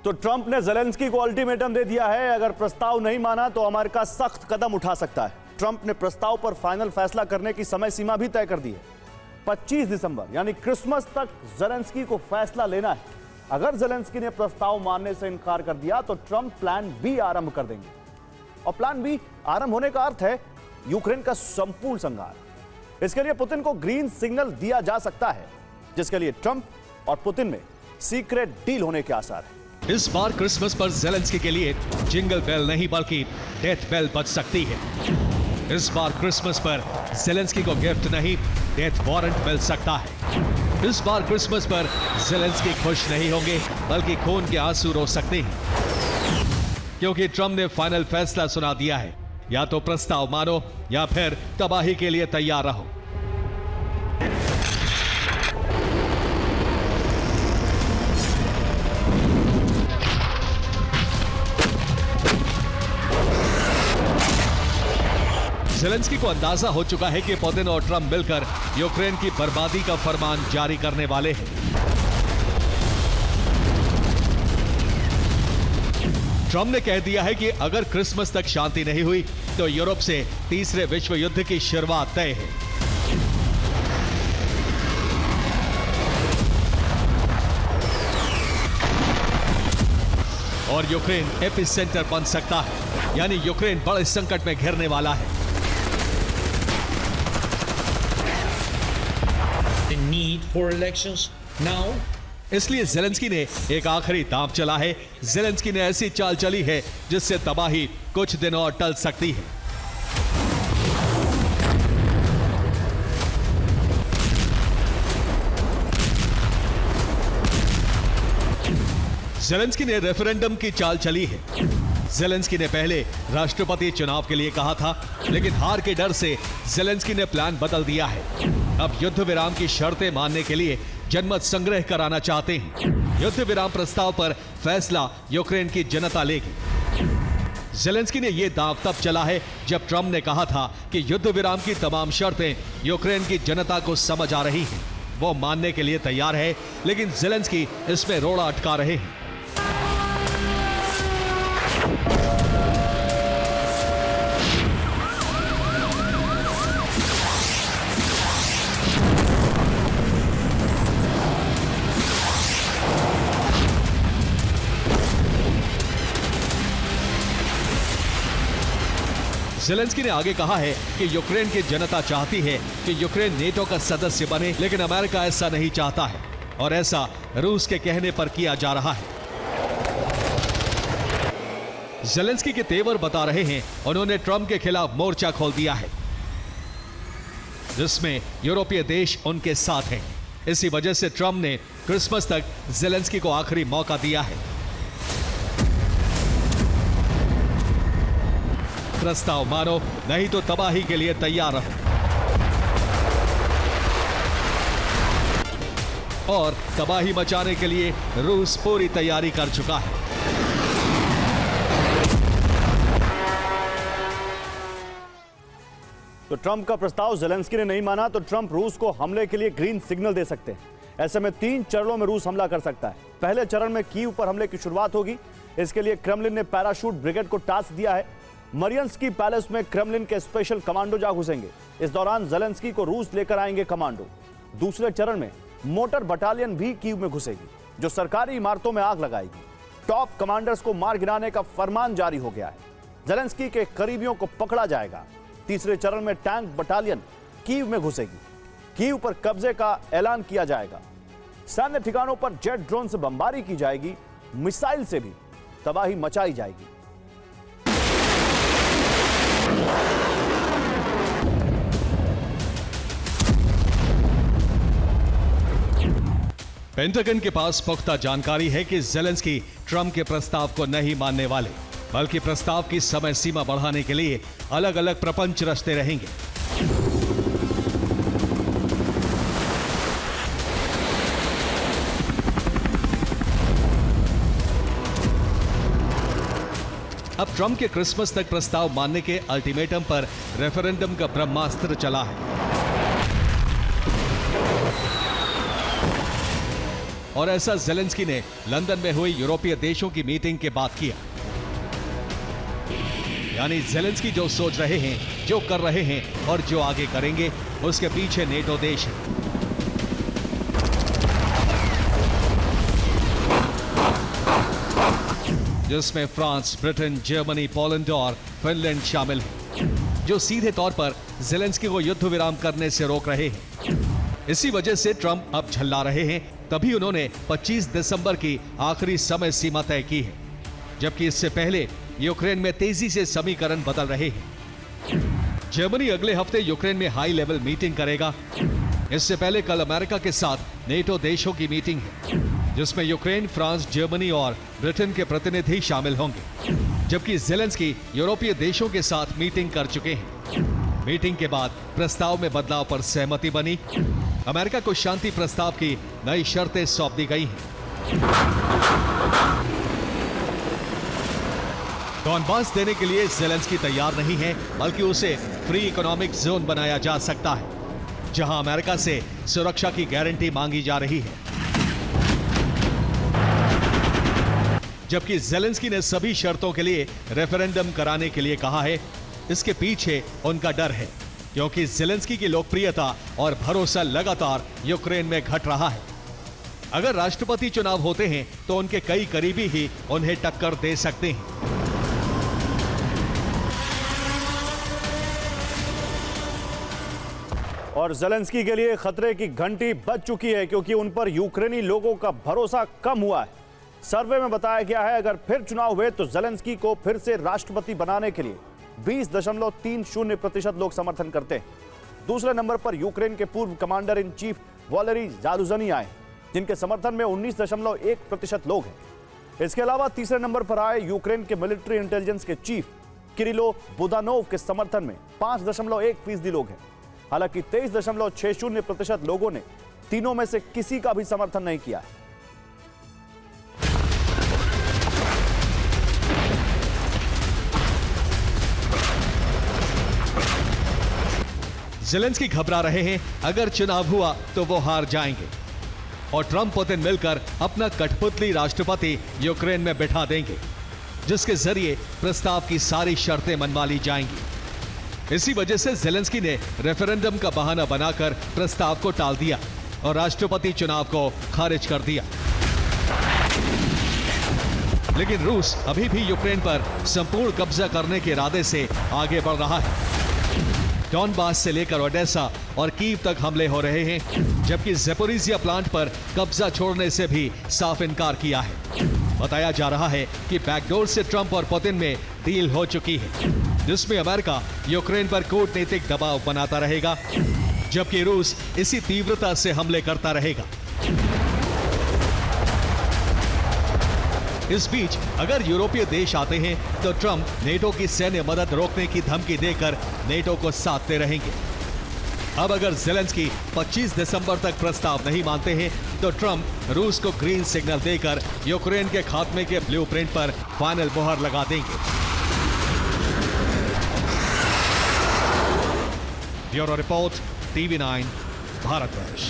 तो ट्रंप ने ज़ेलेंस्की को अल्टीमेटम दे दिया है, अगर प्रस्ताव नहीं माना तो अमेरिका सख्त कदम उठा सकता है। ट्रंप ने प्रस्ताव पर फाइनल फैसला करने की समय सीमा भी तय कर दी है। 25 दिसंबर यानी क्रिसमस तक ज़ेलेंस्की को फैसला लेना है। अगर ज़ेलेंस्की ने प्रस्ताव मानने से इनकार कर दिया तो ट्रंप प्लान बी आरंभ कर देंगे, और प्लान बी आरंभ होने का अर्थ है यूक्रेन का संपूर्ण संहार। इसके लिए पुतिन को ग्रीन सिग्नल दिया जा सकता है, जिसके लिए ट्रंप और पुतिन में सीक्रेट डील होने के आसार है। इस बार क्रिसमस पर ज़ेलेंस्की के लिए जिंगल बेल नहीं बल्कि डेथ बेल बज सकती है। इस बार क्रिसमस पर ज़ेलेंस्की को गिफ्ट नहीं, डेथ वारंट मिल सकता है। इस बार क्रिसमस पर ज़ेलेंस्की खुश नहीं होंगे बल्कि खून के आंसू रो सकते हैं, क्योंकि ट्रंप ने फाइनल फैसला सुना दिया है, या तो प्रस्ताव मानो या फिर तबाही के लिए तैयार रहो। ज़ेलेंस्की को अंदाजा हो चुका है कि पुतिन और ट्रंप मिलकर यूक्रेन की बर्बादी का फरमान जारी करने वाले हैं। ट्रंप ने कह दिया है कि अगर क्रिसमस तक शांति नहीं हुई तो यूरोप से तीसरे विश्व युद्ध की शुरुआत तय है। और यूक्रेन एपिसेंटर बन सकता है, यानी यूक्रेन बड़े संकट में घिरने वाला है। Need for elections now. इसलिए ज़ेलेंस्की ने एक आखिरी दांव चला है। ज़ेलेंस्की ने ऐसी चाल चली है जिससे तबाही कुछ दिनों और टल सकती है। ज़ेलेंस्की ने रेफरेंडम की चाल चली है। ज़ेलेंस्की ने पहले राष्ट्रपति चुनाव के लिए कहा था, लेकिन हार के डर से ज़ेलेंस्की ने प्लान बदल दिया है। अब युद्ध विराम की शर्तें मानने के लिए जनमत संग्रह कराना चाहते हैं। युद्ध विराम प्रस्ताव पर फैसला यूक्रेन की जनता लेगी। ज़ेलेंस्की ने यह दांव तब चला है जब ट्रंप ने कहा था कि युद्ध विराम की तमाम शर्तें यूक्रेन की जनता को समझ आ रही हैं। वो मानने के लिए तैयार है, लेकिन ज़ेलेंस्की इसमें रोड़ा अटका रहे हैं। ज़ेलेंस्की ने आगे कहा है कि यूक्रेन की जनता चाहती है कि यूक्रेन नेटो का सदस्य बने, लेकिन अमेरिका ऐसा नहीं चाहता है, और ऐसा रूस के कहने पर किया जा रहा है। ज़ेलेंस्की के तेवर बता रहे हैं, उन्होंने ट्रंप के खिलाफ मोर्चा खोल दिया है, जिसमें यूरोपीय देश उनके साथ हैं। इसी वजह से ट्रंप ने क्रिसमस तक ज़ेलेंस्की को आखिरी मौका दिया है। प्रस्ताव मानो, नहीं तो तबाही के लिए तैयार रहो। और तबाही मचाने के लिए रूस पूरी तैयारी कर चुका है। तो ट्रंप का प्रस्ताव ज़ेलेंस्की ने नहीं माना तो ट्रंप रूस को हमले के लिए ग्रीन सिग्नल दे सकते हैं। ऐसे में 3 चरणों में रूस हमला कर सकता है। पहले चरण में कीव पर हमले की शुरुआत होगी। इसके लिए क्रेमलिन ने पैराशूट ब्रिगेड को टास्क दिया है। मरियंस्की पैलेस में क्रेमलिन के स्पेशल कमांडो जा घुसेंगे। इस दौरान ज़ेलेंस्की को रूस लेकर आएंगे कमांडो। दूसरे चरण में मोटर बटालियन भी कीव में घुसेगी, जो सरकारी इमारतों में आग लगाएगी। टॉप कमांडर्स को मार गिराने का फरमान जारी हो गया है। ज़ेलेंस्की के करीबियों को पकड़ा जाएगा। तीसरे चरण में टैंक बटालियन कीव में घुसेगी। कीव पर कब्जे का ऐलान किया जाएगा। सैन्य ठिकानों पर जेट ड्रोन से बमबारी की जाएगी। मिसाइल से भी तबाही मचाई जाएगी। पेंटागन के पास पुख्ता जानकारी है कि ज़ेलेंस्की ट्रंप के प्रस्ताव को नहीं मानने वाले, बल्कि प्रस्ताव की समय सीमा बढ़ाने के लिए अलग अलग प्रपंच रचते रहेंगे। अब ट्रंप के क्रिसमस तक प्रस्ताव मानने के अल्टीमेटम पर रेफरेंडम का ब्रह्मास्त्र चला है। और ऐसा ज़ेलेंस्की ने लंदन में हुई यूरोपीय देशों की मीटिंग के बाद किया। यानी ज़ेलेंस्की जो सोच रहे हैं, जो कर रहे हैं और जो आगे करेंगे, उसके पीछे नेटो देश है। जिसमें फ्रांस, ब्रिटेन, जर्मनी, पोलैंड और फिनलैंड शामिल हैं, जो सीधे तौर पर ज़ेलेंस्की को युद्ध विराम करने से रोक रहे हैं। इसी वजह से ट्रंप अब झल्ला रहे हैं। तभी उन्होंने 25 दिसंबर की आखिरी समय सीमा तय की है, जबकि इससे पहले यूक्रेन में तेजी से समीकरण बदल रहे हैं। जर्मनी अगले हफ्ते यूक्रेन में हाई लेवल मीटिंग करेगा। इससे पहले कल अमेरिका के साथ नेटो देशों की मीटिंग है, जिसमें यूक्रेन, फ्रांस, जर्मनी और ब्रिटेन के प्रतिनिधि शामिल होंगे। जबकि ज़ेलेंस्की यूरोपीय देशों के साथ मीटिंग कर चुके हैं। मीटिंग के बाद प्रस्ताव में बदलाव पर सहमति बनी। अमेरिका को शांति प्रस्ताव की नई शर्तें सौंप दी गई हैं। डॉनबास देने के लिए ज़ेलेंस्की तैयार नहीं है, बल्कि उसे फ्री इकोनॉमिक जोन बनाया जा सकता है, जहां अमेरिका से सुरक्षा की गारंटी मांगी जा रही है। जबकि ज़ेलेंस्की ने सभी शर्तों के लिए रेफरेंडम कराने के लिए कहा है। इसके पीछे उनका डर है, क्योंकि ज़ेलेंस्की की लोकप्रियता और भरोसा लगातार यूक्रेन में घट रहा है। अगर राष्ट्रपति चुनाव होते हैं तो उनके कई करीबी ही उन्हें टक्कर दे सकते हैं। और ज़ेलेंस्की के लिए खतरे की घंटी बज चुकी है, क्योंकि उन पर यूक्रेनी लोगों का भरोसा कम हुआ है। सर्वे में बताया गया है अगर फिर चुनाव हुए तो ज़ेलेंस्की को फिर से राष्ट्रपति बनाने के लिए 20.30% लोग समर्थन करते हैं। दूसरे नंबर पर यूक्रेन के पूर्व कमांडर इन चीफ वॉलेरी ज़ारुजनी आए, जिनके समर्थन में 19.1% लोग हैं। इसके अलावा तीसरे नंबर पर आए यूक्रेन के मिलिट्री इंटेलिजेंस के चीफ किरिलो बुदानोव के समर्थन में 5.1% लोग हैं। हालांकि 23.60% लोगों ने तीनों में से किसी का भी समर्थन नहीं किया है। ज़ेलेंस्की घबरा रहे हैं, अगर चुनाव हुआ तो वो हार जाएंगे और ट्रंप पुतिन मिलकर अपना कठपुतली राष्ट्रपति यूक्रेन में बिठा देंगे, जिसके जरिए प्रस्ताव की सारी शर्तें मनवा ली जाएंगी। इसी वजह से ज़ेलेंस्की ने रेफरेंडम का बहाना बनाकर प्रस्ताव को टाल दिया और राष्ट्रपति चुनाव को खारिज कर दिया। लेकिन रूस अभी भी यूक्रेन पर संपूर्ण कब्जा करने के इरादे से आगे बढ़ रहा है। डॉनबास से लेकर ओडेसा और कीव तक हमले हो रहे हैं, जबकि ज़ेपोरिजिया प्लांट पर कब्जा छोड़ने से भी साफ इनकार किया है। बताया जा रहा है कि बैकडोर से ट्रंप और पुतिन में डील हो चुकी है, जिसमें अमेरिका यूक्रेन पर कूटनीतिक दबाव बनाता रहेगा, जबकि रूस इसी तीव्रता से हमले करता रहेगा। इस बीच अगर यूरोपीय देश आते हैं तो ट्रंप नेटो की सैन्य मदद रोकने की धमकी देकर नेटो को साधते रहेंगे। अब अगर ज़ेलेंस्की 25 दिसंबर तक प्रस्ताव नहीं मानते हैं तो ट्रंप रूस को ग्रीन सिग्नल देकर यूक्रेन के खात्मे के ब्लूप्रिंट पर फाइनल मोहर लगा देंगे। Bureau report, TV9, Bharatvarsh.